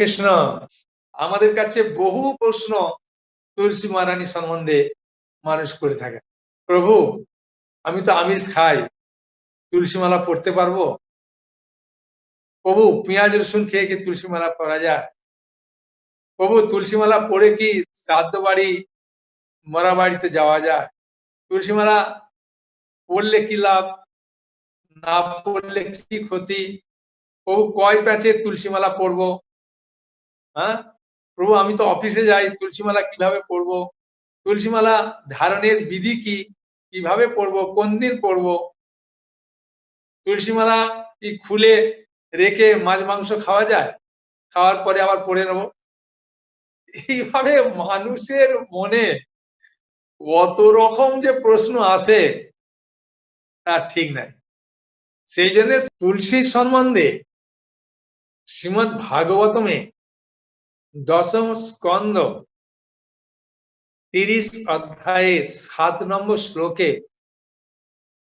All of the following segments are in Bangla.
কৃষ্ণ। আমাদের কাছে বহু প্রশ্ন তুলসী মহারানী সম্বন্ধে মানুষ করে থাকে। প্রভু, আমি তো আমিষ খাই, তুলসী মালা পড়তে পারবো? প্রভু, পেঁয়াজ রসুন খেয়ে কি তুলসী মালা পরা যায়? প্রভু, তুলসী মালা পড়ে কি শ্রাদ্ধ বাড়ি, মরা বাড়িতে যাওয়া যায়? তুলসী মালা পড়লে কি লাভ, না পড়লে কি ক্ষতি? প্রভু, কয় প্যাচে তুলসী মালা পরবো? হ্যাঁ প্রভু, আমি তো অফিসে যাই, তুলসী মালা কিভাবে পরবো? তুলসী মালা ধারণের বিধি কি, কিভাবে পরবো, কোন দিন পরবো? তুলসী মালা কি খুলে রেখে মাছ মাংস খাওয়া যায়? খাওয়ার পরে আবার পরে নেবো? এইভাবে মানুষের মনে কত রকম যে প্রশ্ন আসে তা ঠিক নাই। সেই জন্য তুলসী সম্বন্ধে শ্রীমদ্ ভাগবতমে 10ম স্কন্ধ 30 অধ্যায়ের 7 নম্বর শ্লোকে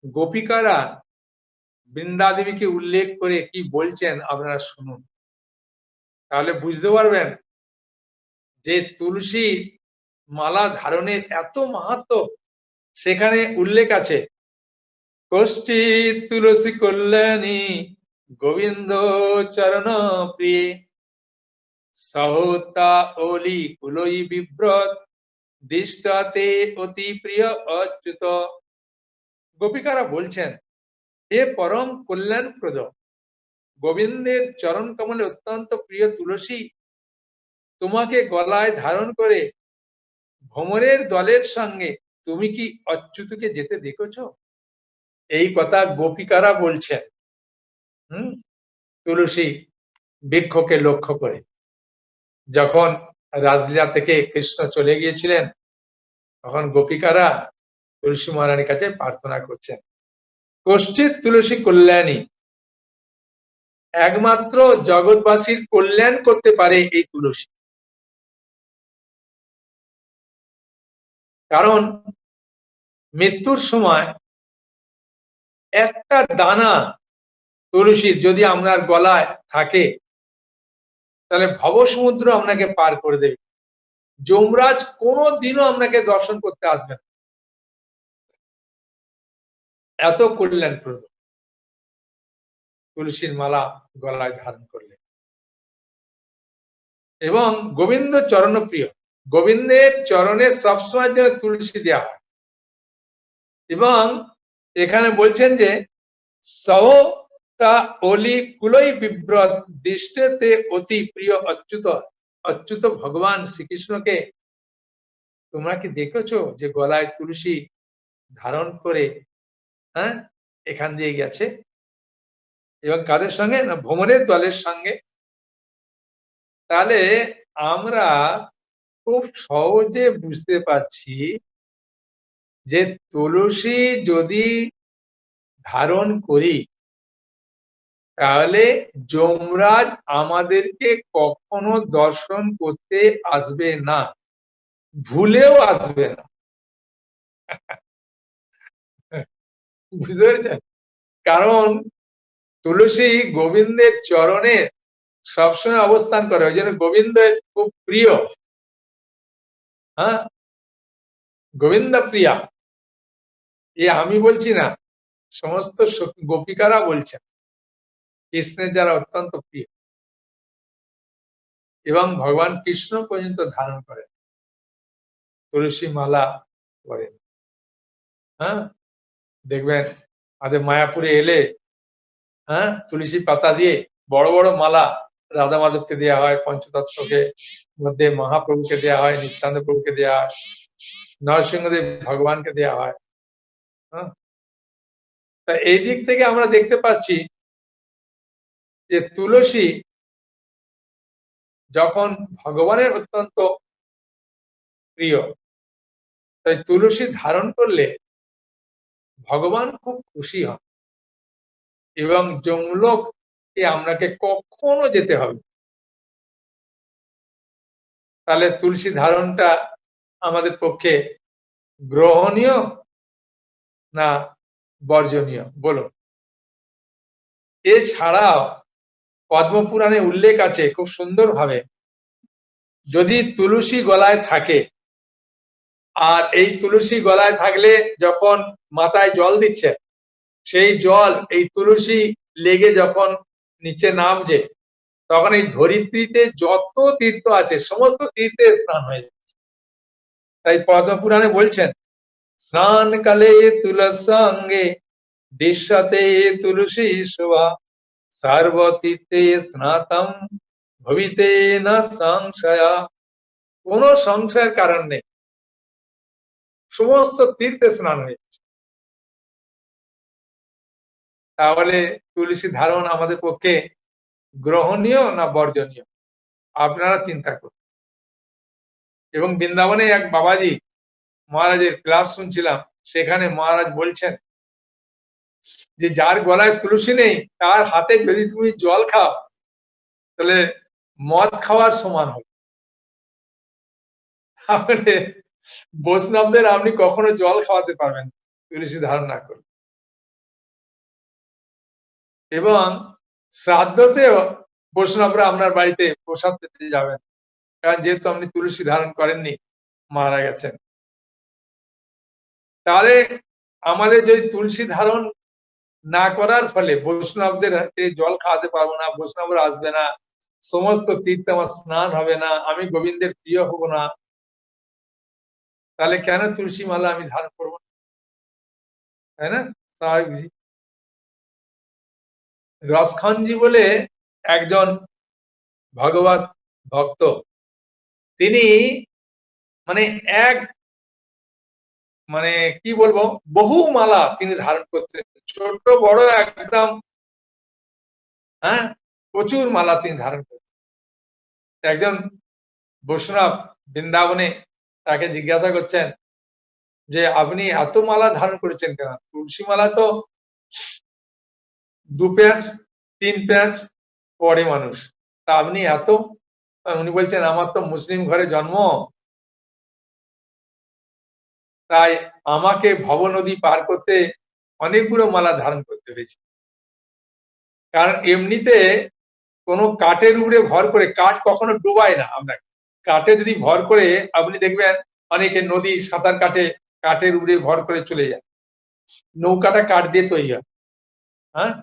গোপিকারা বৃন্দা দেবীকে উল্লেখ করে কি বলছেন আপনারা শুনুন, তাহলে বুঝতে পারবেন যে তুলসী মালা ধারণের এত মাহাত্ম্য সেখানে উল্লেখ আছে। কষ্টিৎ তুলসী কল্যাণী গোবিন্দ চরণ প্রিয়ে সহতা ওলি কুলই বিব্রত দৃষ্টাতে অতি প্রিয় অচ্যুত। গোপিকারা বলছেন, হে পরম কল্যাণপ্রদ গোবিন্দের চরণ কমলে অত্যন্ত প্রিয় তুলসী, তোমাকে গলায় ধারণ করে ভ্রমরের দলের সঙ্গে তুমি কি অচ্যুতকে যেতে দেখেছো? এই কথা গোপিকারা বলছেন তুলসী বৃক্ষকে লক্ষ্য করে। যখন রাজলীলা থেকে কৃষ্ণ চলে গিয়েছিলেন তখন গোপিকারা তুলসী মহারানীর কাছে প্রার্থনা করছেন, কষ্টিৎ তুলসী কল্যাণী, একমাত্র জগৎবাসীর কল্যাণ করতে পারে এই তুলসী। কারণ মৃত্যুর সময় একটা দানা তুলসীর যদি আপনার গলায় থাকে তাহলে ভবসমুদ্র আপনাকে পার করে দেবে, যমরাজ কোনোদিনও আপনাকে দর্শন করতে আসবে না, এত কল্যাণপ্রদ তুলসীর মালা গলায় ধারণ করলে। এবং গোবিন্দ চরণ প্রিয়, গোবিন্দের চরণে সবসময় যেন তুলসী দেওয়া হয়। এবং এখানে বলছেন যে সহতা অলি কুলই বিব্রত দৃষ্টেতে অতি প্রিয় অচ্যুত। অচ্যুত ভগবান শ্রীকৃষ্ণকে তোমরা কি দেখেছো যে গলায় তুলসী ধারণ করে এখান দিয়ে গেছে? এবং কাদের সঙ্গে না, ভ্রমরের দলের সঙ্গে। তাহলে আমরা খুব সহজে বুঝতে পারছি যে তুলসী যদি ধারণ করি তাহলে যমরাজ আমাদেরকে কখনো দর্শন করতে আসবে না, ভুলেও আসবে না। বুঝতে পেরেছেন? কারণ তুলসী গোবিন্দের চরণে সবসময় অবস্থান করে, ওই জন্য গোবিন্দের খুব প্রিয়। গোবিন্দ প্রিয়া, এ আমি বলছি না, সমস্ত গোপিকারা বলছেন কৃষ্ণের যারা অত্যন্ত প্রিয়। এবং ভগবান কৃষ্ণ পর্যন্ত ধারণ করেন, তুলসী মালা করেন। দেখবেন আমাদের মায়াপুরে এলে তুলসী পাতা দিয়ে বড় বড় মালা রাধা মাধবকে দেওয়া হয়, পঞ্চতত্ত্বকে মধ্যে মহাপ্রভুকে দেওয়া হয়, নিত্যানন্দ প্রভুকে দেওয়া হয়, নরসিংহদেব ভগবানকে দেওয়া হয়। তা এই দিক থেকে আমরা দেখতে পাচ্ছি যে তুলসী যখন ভগবানের অত্যন্ত প্রিয়, তাই তুলসী ধারণ করলে ভগবান খুব খুশি হন এবং যমলোকে আপনাকে কখনো যেতে হবে। তাহলে তুলসী ধারণটা আমাদের পক্ষে গ্রহণীয় না বর্জনীয় বলুন? এছাড়াও পদ্মপুরাণে উল্লেখ আছে খুব সুন্দরভাবে, যদি তুলসী গলায় থাকে, আর এই তুলসী গলায় থাকলে যখন মাথায় জল দিচ্ছে, সেই জল এই তুলসী লেগে যখন নিচে নামছে, তখন এই ধরিত্রীতে যত তীর্থ আছে সমস্ত তীর্থে স্নান হয়ে যাচ্ছে। তাই পদ্মপুরাণে বলছেন, স্নান কালে তুলসঙ্গে দৃশ্যতে তুলসী শোভা, সর্বতীর্থে স্নাতম ভবিতে না সংশয়া। কোন সংশয়ের কারণ নেই, সমস্ত তীর্থে স্নান হয়ে যাচ্ছে। তাহলে তুলসী ধারণ আমাদের পক্ষে গ্রহণীয় না বর্জনীয়, আপনারা চিন্তা করুন। এবং বৃন্দাবনে এক বাবাজি মহারাজের ক্লাস শুনছিলাম, সেখানে মহারাজ বলছেন যে যার গলায় তুলসী নেই তার হাতে যদি তুমি জল খাও তাহলে মদ খাওয়ার সমান হবে। তাহলে বৈষ্ণবদের আপনি কখনো জল খাওয়াতে পারবেন তুলসী ধারণ না করলে। এবং শ্রাদ্ধতেও বৈষ্ণবরা আপনার বাড়িতে প্রসাদ পেতে যাবেন, কারণ যেহেতু আপনি তুলসী ধারণ করেননি, মারা গেছেন। তাহলে আমাদের যদি তুলসী ধারণ না করার ফলে বৈষ্ণবদের জল খাওয়াতে পারবো না, বৈষ্ণবরা আসবে না, সমস্ত তীর্থে আমার স্নান হবে না, আমি গোবিন্দের প্রিয় হব না, তাহলে কেন তুলসী মালা আমি ধারণ করবো না? তাই না? স্বাভাবিক। রসখানজি বলে একজন ভগবত ভক্ত, তিনি মানে এক মানে কি বলবো, বহু মালা তিনি ধারণ করতেন, ছোট বড় একদম, হ্যাঁ, প্রচুর মালা তিনি ধারণ করতেন। একজন বৈষ্ণব বৃন্দাবনে তাকে জিজ্ঞাসা করছেন যে আপনি এত মালা ধারণ করেছেন কেন? তুলসী মালা তো 2 প্যাঁচ 3 প্যাঁচ পরে মানুষ, তা আপনি এত? উনি বলছেন আমার তো মুসলিম ঘরে জন্ম, তাই আমাকে ভব নদী পার করতে অনেকগুলো মালা ধারণ করতে হয়েছে। কারণ এমনিতে কোনো কাঠের উপরে ভর করে, কাঠ কখনো ডুবায় না আপনাকে, কাঠে যদি ভর করে আপনি দেখবেন অনেকে নদী সাঁতার কাটে, কাঠের উপরে ভর করে চলে যায়, নৌকাটা কাঠ দিয়ে তৈরি হয়। হ্যাঁ,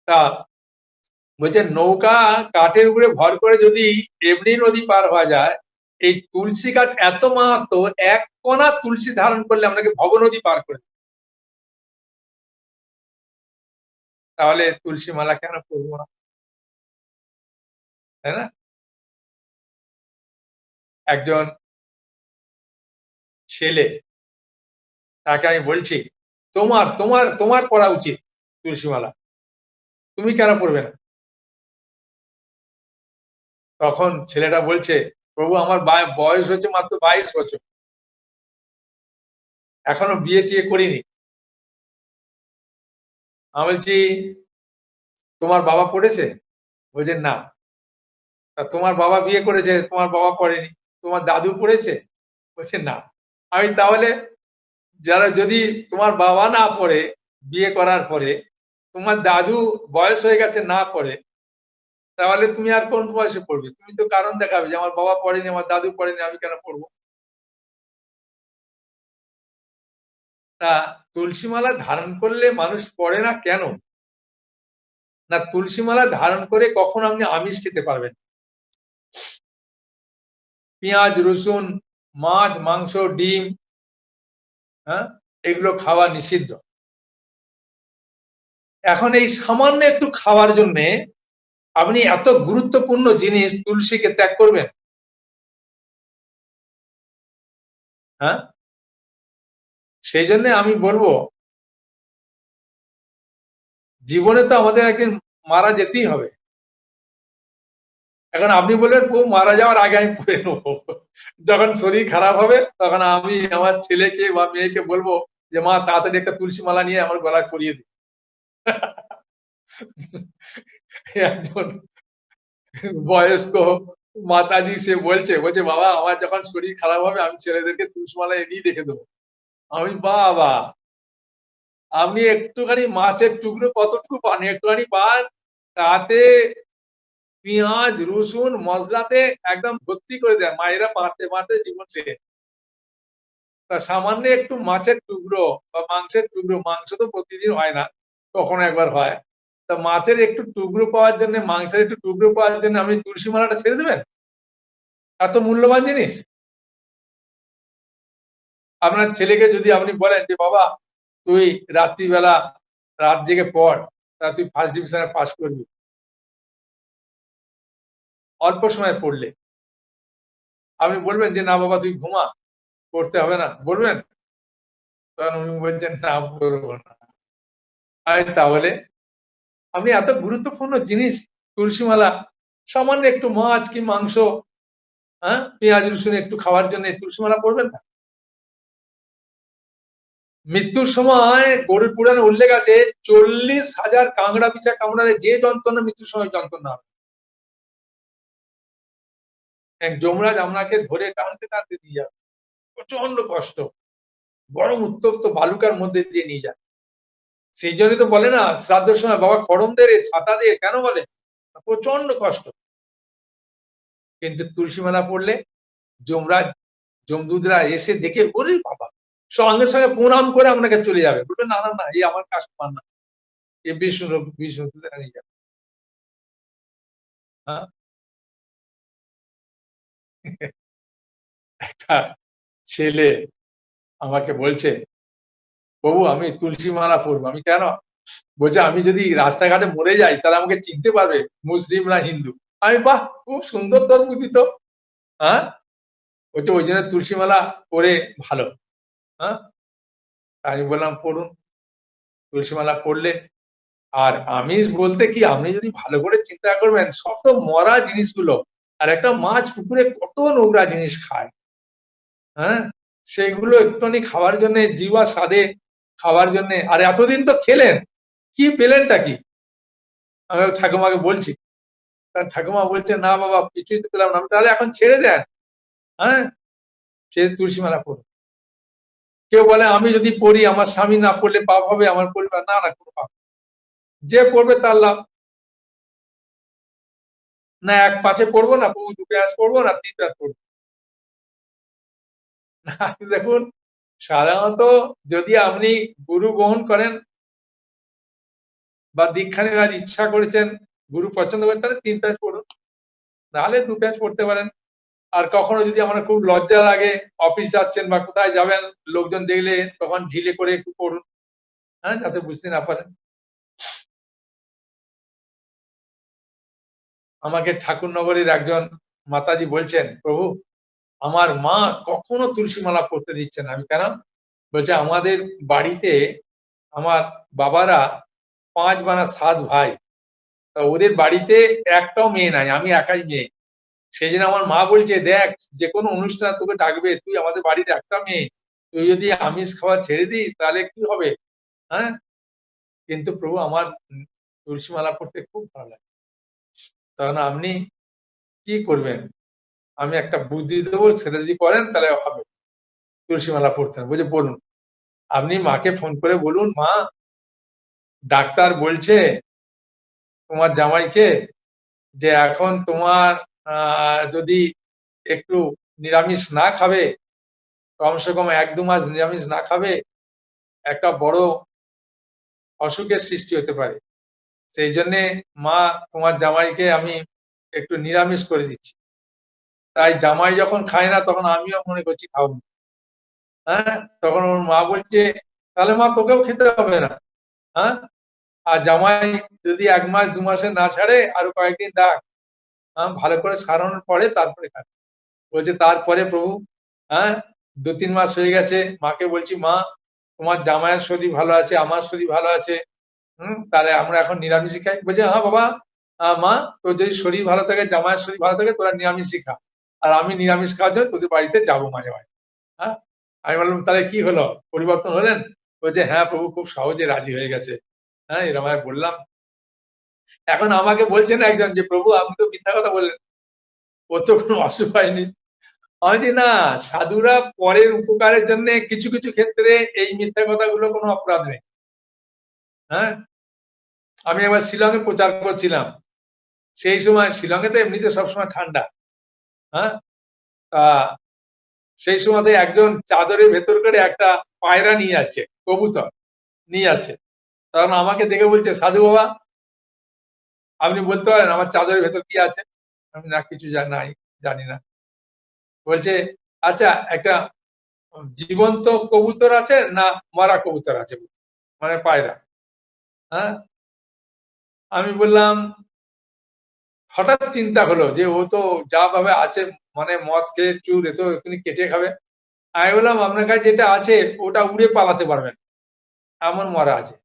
তা বলছে নৌকা কাঠের উপরে ভর করে যদি এমনি নদী পার হওয়া যায়, এই তুলসী কাঠ এত মাহাত্ম, এক কণা তুলসী ধারণ করলে আপনাকে ভব নদী পার করে। তাহলে তুলসী মালা কেন করবো না? তাই না? একজন ছেলে, তাকে আমি বলছি তোমার তোমার তোমার পড়া উচিত তুলসী মালা, তুমি কেন পড়বে না? তখন ছেলেটা বলছে, প্রভু আমার বয়স হচ্ছে মাত্র 22 বছর, এখনো বিয়ে টিয়ে করিনি। আমি বলছি তোমার বাবা পড়েছে? বলছে না। তোমার বাবা বিয়ে করেছে, তোমার বাবা পড়েনি। তোমার দাদু পড়েছে? বলছে না। আমি তাহলে যারা, যদি তোমার বাবা না পড়ে বিয়ে করার পরে, তোমার দাদু বয়স হয়ে গেছে না পড়ে, তাহলে তুমি আর কোন বয়সে পড়বে? তুমি তো কারণ দেখাবে যে আমার বাবা পড়েনি, আমার দাদু পড়েনি, আমি কেন পড়বো? তা তুলসী মালা ধারণ করলে মানুষ পড়ে না কেন? না, তুলসী মালা ধারণ করে কখনো আপনি আমিষ খেতে পারবেন, পেঁয়াজ রসুন মাছ মাংস ডিম, হ্যাঁ, এগুলো খাওয়া নিষিদ্ধ। এখন এই সামান্য একটু খাওয়ার জন্য আপনি এত গুরুত্বপূর্ণ জিনিস তুলসীকে ত্যাগ করবেন? হ্যাঁ, সেই জন্য আমি বলবো জীবনে তো আমাদের একদিন মারা যেতেই হবে। এখন আপনি বললেন প্রভু মারা যাওয়ার আগে আমি পড়ে নেবো, যখন শরীর খারাপ হবে তখন আমি আমার ছেলেকে বা মেয়েকে বলবো যে মা তাড়াতাড়ি একটা তুলসী মালা নিয়ে আমার গলায় পরিয়ে দিই। একজন বয়স্ক মাতাজি সে বলছে বলছে বাবা আমার যখন শরীর খারাপ হবে আমি ছেলেদেরকে তুলসী মালা এনেই রেখে দেবো। আমি বাবা, আপনি একটুখানি মাছের টুকরো কতটুকু পান, একটুখানি পান, তাতে পেঁয়াজ, রসুন, মসলাতে একদম ভর্তি করে দেয়। মায়েরা মারতে, মারতে জীবন শেষ। তা সামান্য একটু মাছের টুকরো বা মাংসের টুকরো, মাংস তো প্রতিদিন হয় না, কখনো একবার হয়। তা মাছের একটু টুকরো পাওয়ার জন্য, মাংসের একটু টুকরো পাওয়ার জন্য আপনি তুলসী মালাটা ছেড়ে দেবেন? এত মূল্যবান জিনিস? আপনার ছেলেকে যদি আপনি বলেন যে, "বাবা তুই রাত্রিবেলা রাত জেগে পড়, তা তুই ফার্স্ট ডিভিশনে পাস করবি।" অল্প সময় পড়লে। আপনি বলবেন যে, "না বাবা তুই ঘুমা, পড়তে হবে না।" বলবেন? তখন উনি বলছেন, "না পড়ব না।" তাহলে? আপনি এত গুরুত্বপূর্ণ জিনিস তুলসী মালা, সামান্য একটু মাছ কি মাংস, হ্যাঁ? পেঁয়াজ রসুন একটু খাওয়ার জন্য তুলসী মালা পড়বেন না? মৃত্যুর সময় গরুর পুরাণে উল্লেখ আছে 40,000 কাঁকড়া পিছা কামড়ালে যে যন্ত্রণা মৃত্যুর সময় যন্ত্রণা হবে। এক যমরাজ আপনাকে ধরে টানতে, টানতে নিয়ে যাবে। প্রচন্ড কষ্ট। গরম উত্তপ্ত বালুকার মধ্যে দিয়ে নিয়ে যায়। সেই জন্যই তো বলে না শ্রাদ্ধের সময় বাবা খড়ম দে রে, ছাতা দে, কেন বলে? প্রচন্ড কষ্ট। কিন্তু তুলসী মালা পড়লে যমরাজ, যমদূতরা এসে দেখে ওরে বাবা! সঙ্গে, সঙ্গে প্রণাম করে আপনাকে চলে যাবে। বলবে, "না, না, না, এই আমার কাস্টমার না। এ বিষ্ণুদূতরা নিয়ে যাবে।" হ্যাঁ? একটা ছেলে আমাকে বলছে, "প্রভু আমি তুলসী মালা পড়বো।" আমি, "কেন?" বলছে, "আমি যদি রাস্তাঘাটে মরে যাই তাহলে আমাকে চিনতে পারবে মুসলিম না হিন্দু।" আমি, "বাহ! খুব সুন্দর তোর বুদ্ধি তো।" হ্যাঁ? বলছে, "ওই জন্য তুলসী মালা পড়ে ভালো।" হ্যাঁ? আমি বললাম, "পড়ুন।" তুলসী মালা পড়লে আর আমিষ বলতে কি আপনি যদি ভালো করে চিন্তা করবেন সব তো মরা জিনিসগুলো। আর একটা মাছ পুকুরে কত নোংরা জিনিস খায়। হ্যাঁ? সেগুলো একটুখানি খাওয়ার জন্যে জিহ্বা স্বাদে খাওয়ার জন্যে আর এতদিন তো খেলেন। কি পেলেনটা কি? আমি ঠাকুমাকে বলছি। ঠাকুমা বলছে, "না বাবা কিছুই তো পেলাম না।" আমি, "তাহলে এখন ছেড়ে দেন।" হ্যাঁ? ছেড়ে তুলসী মালা পড়ুন। কেউ বলে, "আমি যদি পড়ি আমার স্বামী না পড়লে পাপ হবে, আমার পরিবার।" না, না কোন পাপ। যে পড়বে তার লাভ। না ১ পাঁচে পড়বো না, ২ পেঁয়াজ পড়বো না ৩ পেঁয়াজ পড়বো। দেখুন সাধারণত যদি আপনি গুরু গ্রহণ করেন বা দীক্ষা নেওয়ার ইচ্ছা করেছেন, গুরু পছন্দ করেন তাহলে ৩ পেজ পড়ুন। নাহলে ২ পেজ পড়তে পারেন। আর কখনো যদি আমার খুব লজ্জা লাগে, অফিস যাচ্ছেন বা কোথায় যাবেন, লোকজন দেখলে তখন ঢিলে করে একটু পড়ুন। হ্যাঁ? যাতে বুঝতে না পারেন। আমাকে ঠাকুরনগরের একজন মাতাজি বলছেন, "প্রভু আমার মা কখনো তুলসী মালা পড়তে দিচ্ছে না।" আমি, "কেন?" বলছে, "আমাদের বাড়িতে আমার বাবারা ৫ বা না ৭ ভাই। তা ওদের বাড়িতে একটাও মেয়ে নাই। আমি একাই মেয়ে। সেজন্য আমার মা বলছে, 'দেখ যেকোনো অনুষ্ঠানে তোকে ডাকবে। তুই আমাদের বাড়ির একটা মেয়ে। তুই যদি আমিষ খাওয়া ছেড়ে দিস তাহলে কি হবে?' হ্যাঁ? কিন্তু প্রভু আমার তুলসী মালা পড়তে খুব ভালো লাগে। তখন আপনি কি করবেন? আমি একটা বুদ্ধি দেবো সেটা যদি করেন তাহলে হবে। তুলসী মালা পড়তে হবে। বলছে, "বলুন।" আপনি মাকে ফোন করে বলুন, "মা ডাক্তার বলছে তোমার জামাইকে যে এখন তোমার যদি একটু নিরামিষ না খাবে, কমসে কম ১-২ মাস নিরামিষ না খাবে, একটা বড় অসুখের সৃষ্টি হতে পারে। সেইজন্যে মা তোমার জামাইকে আমি একটু নিরামিষ করে দিচ্ছি। তাই জামাই যখন খায় না তখন আমিও মনে করছি খাবো না।" হ্যাঁ? তখন ওর মা বলছে, "তাহলে মা তোকেও খেতে হবে না।" হ্যাঁ? আর জামাই যদি ১ মাস ২ মাসে না ছাড়ে আরো কয়েকদিন থাক। ভালো করে সারানোর পরে তারপরে খাবে। বলছে, "তারপরে প্রভু হ্যাঁ ২-৩ মাস হয়ে গেছে। মাকে বলছি, 'মা তোমার জামাইয়ের শরীর ভালো আছে, আমার শরীর ভালো আছে। তাহলে আমরা এখন নিরামিষই খাই।' বলছে, "হ্যাঁ বাবা, মা তোর যদি শরীর ভালো থাকে, জামাইয়ের শরীর ভালো থাকে তোরা নিরামিষই খা। আর আমি নিরামিষ খাওয়ার জন্য তোদের বাড়িতে যাবো মাঝে, মাঝে।" হ্যাঁ? আমি বললাম, "তাহলে কি হলো? পরিবর্তন হলেন?" বলছে, "হ্যাঁ প্রভু খুব সহজে রাজি হয়ে গেছে।" হ্যাঁ, এরকম ভাবে বললাম। এখন আমাকে বলছেন একজন যে, "প্রভু আপনি তো মিথ্যা কথা বললেন। ওর তো কোনো অসুখ হয়নি।" আমি বলছি, "না, সাধুরা পরের উপকারের জন্য কিছু, কিছু ক্ষেত্রে এই মিথ্যা কথাগুলো কোনো অপরাধ নেই।" হ্যাঁ? আমি একবার শিলংয়ে প্রচার করছিলাম। সেই সময় শিলংয়ে তো এমনিতে সবসময় ঠান্ডা। হ্যাঁ? তা সেই সময়তে একজন চাদরের ভেতর করে একটা পায়রা নিয়ে যাচ্ছে, কবুতর নিয়ে যাচ্ছে। তখন আমাকে দেখে বলছে, "সাধু বাবা, আপনি বলতে পারেন আমার চাদরের ভেতর কি আছে?" আমি না কিছু নাই, জানি না। বলছে, "আচ্ছা একটা জীবন্ত কবুতর আছে না মরা কবুতর আছে?" মানে পায়রা। হ্যাঁ? আমি বললাম, হঠাৎ চিন্তা হলো যে ও তো যা ভাবে আছে, মানে মদ খেয়ে চুর, এ তো এক্ষুনি কেটে খাবে। আমি বললাম, "আপনার কাছে যেটা আছে ওটা উড়ে পালাতে পারবেন, এমন মরা আছে।"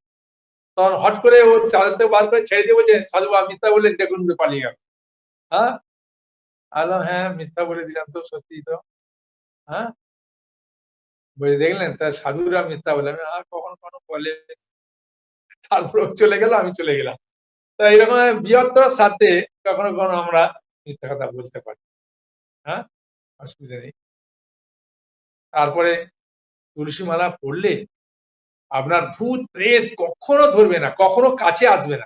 তখন হট করে ও চাদর থেকে বার করে ছেড়ে দিয়ে বলছে, "সাধু বাবা মিথ্যা বললেন, দেখুন উড়ে পালিয়ে গেল।" হ্যাঁ? আমি বললাম, "হ্যাঁ, মিথ্যা বলে দিলাম তো, সত্যিই তো।" হ্যাঁ? বলে, "দেখলেন তা সাধুরা মিথ্যা বলে।" আমি, কখনো, কখনো বলে। তারপর ও চলে গেল, আমি চলে গেলাম। তো এরকম বৃহত্তর স্বার্থে কখনো, কখনো আমরা মিথ্যা কথা বলতে পারি। হ্যাঁ? অসুবিধা নেই। তারপরে তুলসী মালা পড়লে আপনার ভূত প্রেত কখনো ধরবে না, কখনো কাছে আসবে না।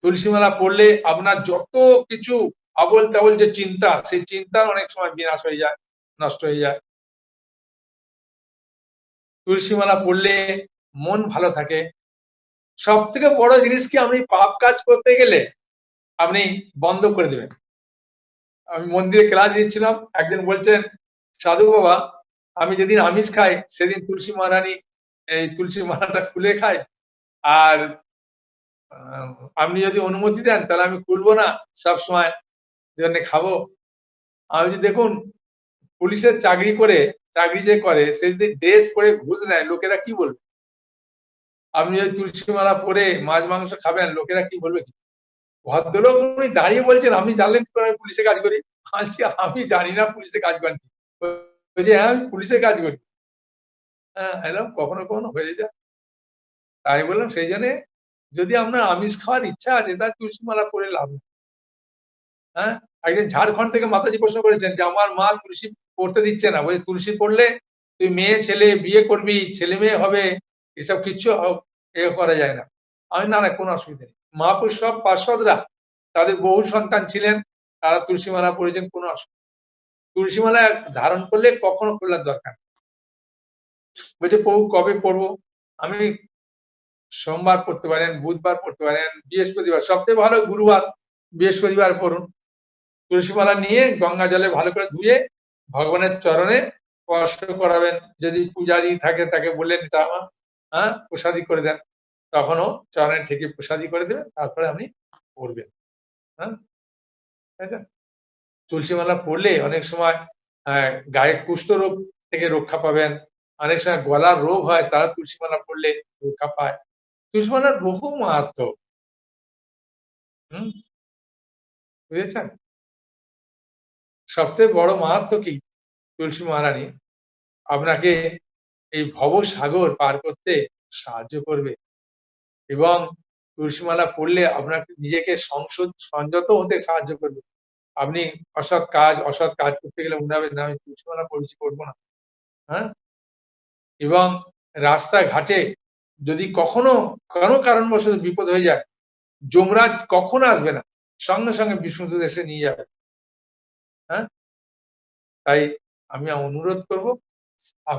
তুলসী মালা পড়লে আপনার যত কিছু আবোল-তাবোল যে চিন্তা, সেই চিন্তা অনেক সময় বিনাশ হয়ে যায়, নষ্ট হয়ে যায়। তুলসী মালা পড়লে মন ভালো থাকে। সবথেকে বড় জিনিস কি, আপনি পাপ কাজ করতে গেলে আপনি বন্ধ করে দেবেন। আমি মন্দিরে ক্লাস দিচ্ছিলাম। একজন বলছেন, "সাধু বাবা, আমি যেদিন আমিষ খাই সেদিন তুলসী মহারানী এই তুলসী মালাটা খুলে খায়। আর আ আপনি যদি অনুমতি দেন তাহলে আমি খুলবো না। সবসময় জন্যে খাবো।" আমি বলছি, "দেখুন, পুলিশের চাকরি করে, চাকরি যে করে সে যদি ড্রেস পরে ঘুষ নেয়, লোকেরা কি বলবে? আপনি যদি তুলসী মালা পরে মাছ মাংস খাবেন, লোকেরা কি বলবে কি?" ভদ্রলোক উনি দাঁড়িয়ে বলছেন, "আপনি জানলেন কি করে আমি পুলিশে কাজ করি?" আমি বলছি, "আমি জানি না পুলিশে কাজ করেন কি?" বলছে, "হ্যাঁ, আমি পুলিশে কাজ করি।" হ্যাঁ, এরকম কখনো, কখনো হয়ে যায়। তাই বললাম, সেই জন্যে যদি আপনার আমিষ খাওয়ার ইচ্ছা আছে তাহলে তুলসী মালা পরে লাভ নেই। হ্যাঁ? একজন ঝাড়খন্ড থেকে মাতাজি প্রশ্ন করেছেন যে, "আমার মা তুলসী পড়তে দিচ্ছে না। বলছে তুলসী পড়লে তুই মেয়ে ছেলে বিয়ে করবি, ছেলে-মেয়ে হবে। এসব কিচ্ছু করা যায় না।" আমি, "না, না, কোনো অসুবিধা নেই।" মহাপুরুষ সব পার্ষদরা তাদের বহু সন্তান ছিলেন, তারা তুলসী মালা পড়েছেন, কোনো তুলসী মালা ধারণ করলে কখনো খোলার দরকার নেই। বলছে, "প্রভু কবে পড়বো?" আমি, সোমবার পড়তে পারেন, বুধবার পড়তে পারেন, বৃহস্পতিবার। সবচেয়ে ভালো গুরুবার, বৃহস্পতিবার পড়ুন। তুলসী মালা নিয়ে গঙ্গা জলে ভালো করে ধুয়ে ভগবানের চরণে স্পর্শ করাবেন। যদি পূজারি থাকে তাকে বললেন, "এটা আমার প্রসাদী করে দেন।" তখনও চরণে ঠেকে প্রসাদী করে দেবেন। তারপরে আপনি পড়বেন। হ্যাঁ? তাই তো? তুলসী মালা পড়লে অনেক সময় আ গায়ে কুষ্ঠরোগ থেকে রক্ষা পাবেন। অনেক সময় গলার রোগ হয়, তারা তুলসী মালা পড়লে রক্ষা পায়। তুলসী মালার বহু মাহাত্ম্য। হুম? বুঝেছেন? সবচেয়ে বড় মাহাত্ম্য কি? তুলসী মহারানী আপনাকে এই ভবসাগর পার করতে সাহায্য করবে এবং তুলসী মালা পড়লে আপনাকে নিজেকে সংযত হতে সাহায্য করবে। আপনি অসৎ কাজ করতে গেলে মনে হবে, "না, আমি তুলসী মালা পড়েছি, করব না।" হ্যাঁ? এবং রাস্তাঘাটে যদি কখনো কোনো কারণবশত বিপদ হয়ে যায়, যমরাজ কখনো আসবে না। সঙ্গে, সঙ্গে বিষ্ণুদূত এসে নিয়ে যাবে। হ্যাঁ? তাই আমি অনুরোধ করব, আপ